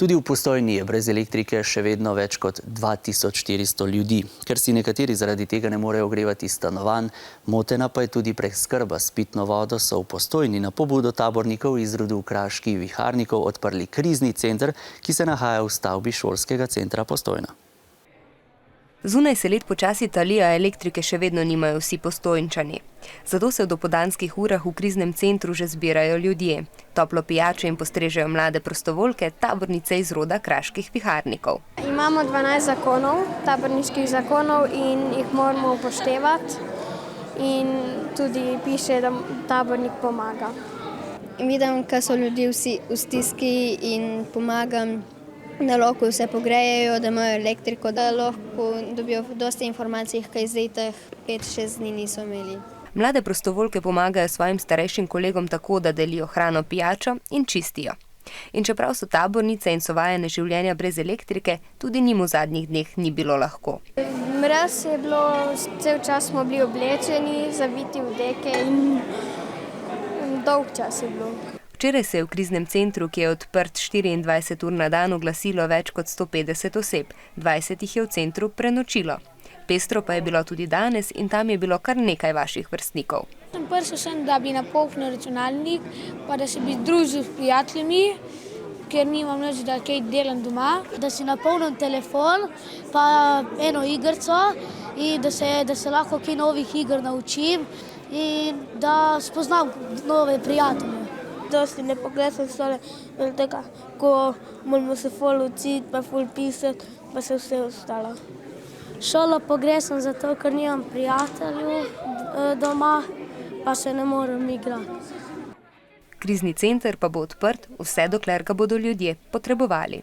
Tudi v Postojni je brez elektrike še vedno več kot 2400 ljudi. Ker si nekateri zaradi tega ne morejo ogrevati stanovanj, motena pa je tudi preskrba s pitno vodo, so v Postojni na pobudo tabornikov iz rodu kraških viharnikov odprli krizni center, ki se nahaja v stavbi šolskega centra Postojna. Zunaj se led počasi tali, a elektrike še vedno nimajo vsi Postojnčani. Zato se v dopoldanskih urah v kriznem centru že zbirajo ljudje. Toplo pijačo jim postrežejo mlade prostovoljke, tabornice iz roda kraških viharnikov. Imamo 12 zakonov, taborniških zakonov, in jih moramo upoštevati. In tudi piše, da tabornik pomaga. Vidim, kaj so ljudje vsi v stiski in pomagam, da lahko vse pogrejejo, da imajo elektriko, da lahko dobijo dosti informacij, kaj zdaj teh 5-6 dni niso imeli. Mlade prostovoljke pomagajo svojim starejšim kolegom tako, da delijo hrano, pijačo in čistijo. In čeprav so tabornice in so vajene življenja brez elektrike, tudi njim v zadnjih dneh ni bilo lahko. Mraz je bilo, cel čas smo bili oblečeni, zaviti v deke in dolg čas je bilo. Včeraj se je v kriznem centru, ki je odprt 24 ur na dan, oglasilo več kot 150 oseb. 20 jih je v centru prenočilo. Pestro pa je bilo tudi danes in tam je bilo kar nekaj vaših vrstnikov. Prišel sem, da bi napolnil računalnik, pa da se bi družil s prijatelji, ker nimam nič, da kaj delam doma. Da si napolnim telefon, pa eno igrico, in da se lahko kaj novih iger naučim in da spoznam nove prijatelje. Dosti ne pogrešam šole, tega, ko moramo se ful učiti, pa ful pisati, pa se vse ostalo. Šolo pogrešam zato, ker nimam prijateljev doma, pa se ne morem igrati. Krizni center pa bo odprt vse dokler ga bodo ljudje potrebovali.